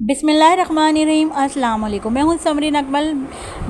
बिस्मिल्लाहिर्रहमानिर्रहीम। अस्सलाम वालेकुम। मैं हूं समरीन अकमल।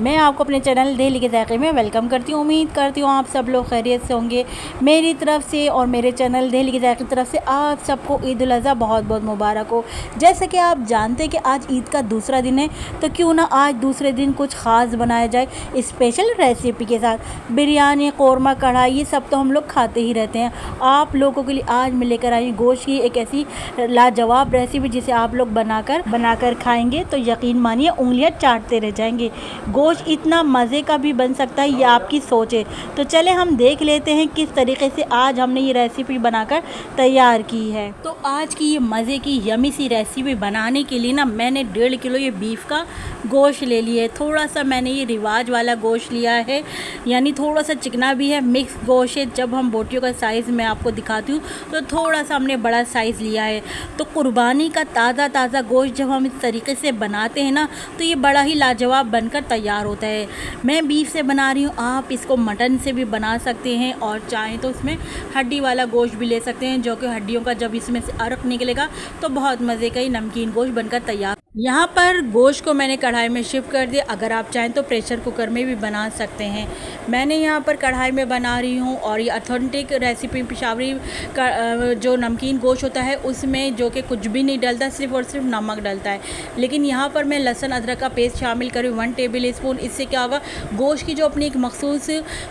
मैं आपको अपने चैनल दिल्ली के ज़ायक़े में वेलकम करती हूं। उम्मीद करती हूं आप सब लोग खैरियत से होंगे। मेरी तरफ़ से और मेरे चैनल दिल्ली के ज़ायक़े की तरफ से आप सबको ईद उल अज़हा बहुत बहुत मुबारक हो। जैसे कि आप जानते हैं कि आज ईद का दूसरा दिन है, तो क्यों ना आज दूसरे दिन कुछ ख़ास बनाया जाए स्पेशल रेसिपी के साथ। बिरयानी, कौरमा, कढ़ाई, ये सब तो हम लोग खाते ही रहते हैं। आप लोगों के लिए आज मैं लेकर आई गोश्त की एक ऐसी लाजवाब रेसिपी जिसे आप लोग बनाकर खाएंगे तो यकीन मानिए उंगलियां चाटते रह जाएंगे। गोश्त इतना मज़े का भी बन सकता है, ये आपकी सोच है। तो चले हम देख लेते हैं किस तरीके से आज हमने ये रेसिपी बनाकर तैयार की है। तो आज की ये मज़े की यमी सी रेसिपी बनाने के लिए ना मैंने 1.5 किलो ये बीफ का गोश्त ले लिया है। थोड़ा सा मैंने ये रिवाज वाला गोश्त लिया है, यानी थोड़ा सा चिकना भी है, मिक्स गोश्त है। जब हम बोटियों का साइज़ मैं आपको दिखाती हूँ तो थोड़ा सा हमने बड़ा साइज़ लिया है। तो कुर्बानी का ताज़ा गोश्त जब हम इस तरीके से बनाते हैं ना तो ये बड़ा ही लाजवाब बनकर तैयार होता है। मैं बीफ से बना रही हूँ, आप इसको मटन से भी बना सकते हैं और चाहें तो इसमें हड्डी वाला गोश्त भी ले सकते हैं, जो कि हड्डियों का जब इसमें से अरक निकलेगा तो बहुत मज़े का ही नमकीन गोश्त बनकर तैयार। यहाँ पर गोश्त को मैंने कढ़ाई में शिफ्ट कर दिया। अगर आप चाहें तो प्रेशर कुकर में भी बना सकते हैं। मैंने यहाँ पर कढ़ाई में बना रही हूँ और ये ऑथेंटिक रेसिपी पेशावरी का जो नमकीन गोश्त होता है उसमें जो कि कुछ भी नहीं डलता, सिर्फ़ और सिर्फ नमक डलता है। लेकिन यहाँ पर मैं लहसुन अदरक का पेस्ट शामिल करूँ 1 टेबल स्पून। इससे क्या होगा, गोश्त की जो अपनी एक मखसूस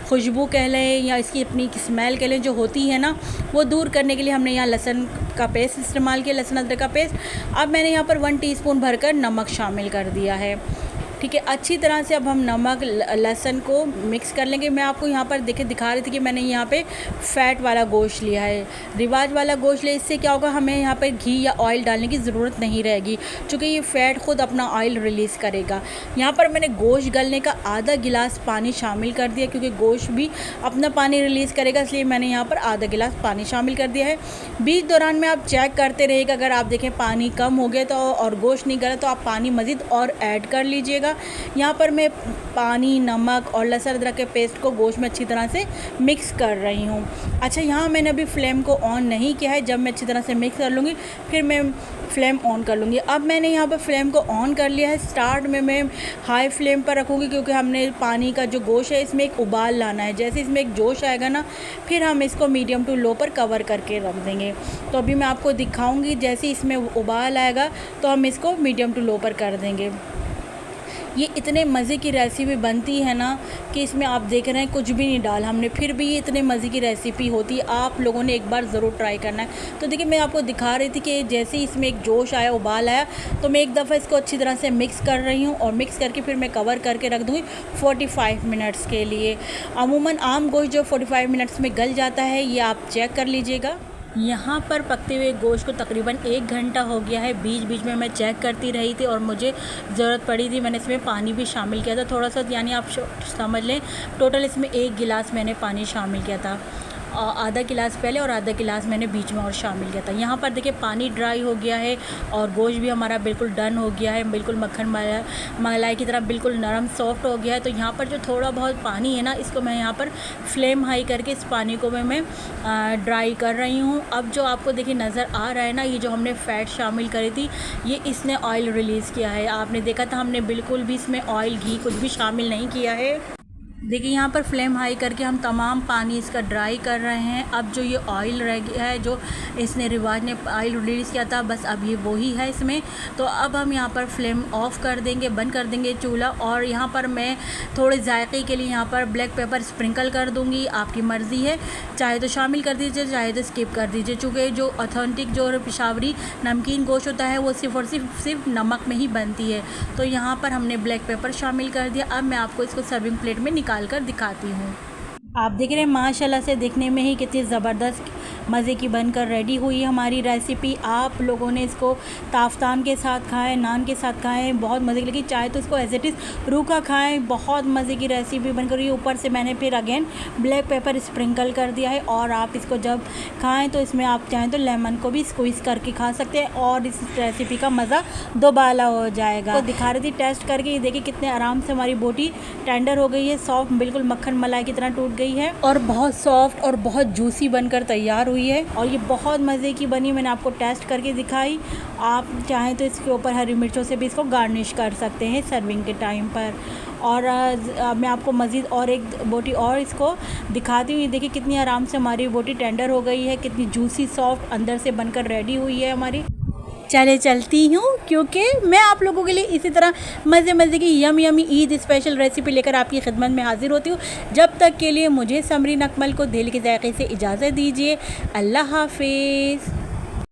खुशबू कह लें या इसकी अपनी स्मेल कह लें जो होती है ना, वो दूर करने के लिए हमने यहाँ लहसुन का पेस्ट इस्तेमाल किया, लहसुन अदरक का पेस्ट। अब मैंने यहाँ पर 1 टीस्पून भरकर नमक शामिल कर दिया है। ठीक है, अच्छी तरह से अब हम नमक लहसुन को मिक्स कर लेंगे। मैं आपको यहाँ पर दिखा रही थी कि मैंने यहाँ पे फ़ैट वाला गोश्त लिया है, रिवाज वाला गोश्त ले। इससे क्या होगा, हमें यहाँ पर घी या ऑयल डालने की ज़रूरत नहीं रहेगी, क्योंकि ये फ़ैट ख़ुद अपना ऑयल रिलीज़ करेगा। यहाँ पर मैंने गोश्त गलने का आधा गिलास पानी शामिल कर दिया, क्योंकि गोश्त भी अपना पानी रिलीज़ करेगा, इसलिए मैंने यहाँ पर आधा गिलास पानी शामिल कर दिया है। बीच दौरान में आप चेक करते रहिएगा, अगर आप देखें पानी कम हो गया तो और गोश्त नहीं गला तो आप पानी मज़ीद और ऐड कर लीजिएगा। यहाँ पर मैं पानी, नमक और लहसुन अदरक के पेस्ट को गोश्त में अच्छी तरह से मिक्स कर रही हूँ। अच्छा, यहाँ मैंने अभी फ्लेम को ऑन नहीं किया है। जब मैं अच्छी तरह से मिक्स कर लूँगी फिर मैं फ्लेम ऑन कर लूँगी। अब मैंने यहाँ पर फ्लेम को ऑन कर लिया है। स्टार्ट में मैं हाई फ्लेम पर रखूँगी, क्योंकि हमने पानी का जो गोश्त है इसमें एक उबाल लाना है। जैसे इसमें एक जोश आएगा ना, फिर हम इसको मीडियम टू लो पर कवर करके रख देंगे। तो अभी मैं आपको दिखाऊँगी, जैसे इसमें उबाल आएगा तो हम इसको मीडियम टू लो पर कर देंगे। ये इतने मज़े की रेसिपी बनती है ना कि इसमें आप देख रहे हैं कुछ भी नहीं डाला हमने, फिर भी ये इतने मज़े की रेसिपी होती है। आप लोगों ने एक बार ज़रूर ट्राई करना है। तो देखिए, मैं आपको दिखा रही थी कि जैसे इसमें एक जोश आया, उबाल आया, तो मैं एक दफ़ा इसको अच्छी तरह से मिक्स कर रही हूँ और मिक्स करके फिर मैं कवर करके रख दूँगी 45 मिनट्स के लिए। अमूमन आम गोश्त जो 45 मिनट्स में गल जाता है, ये आप चेक कर लीजिएगा। यहाँ पर पकते हुए गोश्त को तकरीबन 1 घंटा हो गया है। बीच बीच में मैं चेक करती रही थी और मुझे ज़रूरत पड़ी थी, मैंने इसमें पानी भी शामिल किया था थोड़ा सा, यानी आप समझ लें टोटल इसमें 1 गिलास मैंने पानी शामिल किया था। आधा गिलास पहले और आधा गिलास मैंने बीच में और शामिल किया था। यहाँ पर देखिए पानी ड्राई हो गया है और गोश्त भी हमारा बिल्कुल डन हो गया है, बिल्कुल मक्खन मलाई की तरह बिल्कुल नरम सॉफ्ट हो गया है। तो यहाँ पर जो थोड़ा बहुत पानी है ना, इसको मैं यहाँ पर फ्लेम हाई करके इस पानी को मैं ड्राई कर रही हूँ। अब जो आपको देखिए नज़र आ रहा है ना, ये जो हमने फ़ैट शामिल करी थी, ये इसने ऑयल रिलीज़ किया है। आपने देखा था हमने बिल्कुल भी इसमें ऑयल, घी कुछ भी शामिल नहीं किया है। देखिए यहाँ पर फ्लेम हाई करके हम तमाम पानी इसका ड्राई कर रहे हैं। अब जो ये ऑयल रह गया है, जो इसने रिवाज ने ऑयल रिलीज़ किया था, बस अब ये वही है इसमें। तो अब हम यहाँ पर फ्लेम ऑफ़ कर देंगे, बंद कर देंगे चूल्हा। और यहाँ पर मैं थोड़े जायके के लिए यहाँ पर ब्लैक पेपर स्प्रिंकल कर दूँगी। आपकी मर्ज़ी है, चाहे तो शामिल कर दीजिए, चाहे तो स्किप कर दीजिए। चूँकि जो ऑथेंटिक जो पेशावरी नमकीन गोश्त होता है वो सिर्फ़ और सिर्फ नमक में ही बनती है। तो यहाँ पर हमने ब्लैक पेपर शामिल कर दिया। अब मैं आपको इसको सर्विंग प्लेट में निकाल कर दिखाती हूँ। आप देख रहे हैं माशाल्लाह से दिखने में ही कितनी ज़बरदस्त मज़े की बनकर रेडी हुई है हमारी रेसिपी। आप लोगों ने इसको ताफ्तान के साथ खाएं, नान के साथ खाएं, बहुत मज़े की लगी। चाहे तो इसको एज इट इज़ रूखा खाएं, बहुत मज़े की रेसिपी बनकर हुई। ऊपर से मैंने फिर अगेन ब्लैक पेपर स्प्रिंकल कर दिया है। और आप इसको जब खाएं तो इसमें आप चाहें तो लेमन को भी स्क्वीज़ करके खा सकते हैं और इस रेसिपी का मज़ा दोबाला हो जाएगा। तो दिखा रही थी टेस्ट करके, ये देखिए कितने आराम से हमारी बोटी टेंडर हो गई है, सॉफ्ट, बिल्कुल मक्खन मलाई की तरह टूट गई है और बहुत सॉफ्ट और बहुत जूसी बनकर तैयार हुई है और ये बहुत मज़े की बनी। मैंने आपको टेस्ट करके दिखाई। आप चाहें तो इसके ऊपर हरी मिर्चों से भी इसको गार्निश कर सकते हैं सर्विंग के टाइम पर। और मैं आपको मज़ीद और एक बोटी और इसको दिखाती हूँ। ये देखिए कितनी आराम से हमारी बोटी टेंडर हो गई है, कितनी जूसी सॉफ्ट अंदर से बनकर रेडी हुई है हमारी। चले चलती हूँ, क्योंकि मैं आप लोगों के लिए इसी तरह मज़े की यमी ईद स्पेशल रेसिपी लेकर आपकी खिदमत में हाजिर होती हूँ। जब तक के लिए मुझे समरीन अकमल को दिल के ज़ायक़े से इजाज़त दीजिए। अल्लाह हाफ़िज़।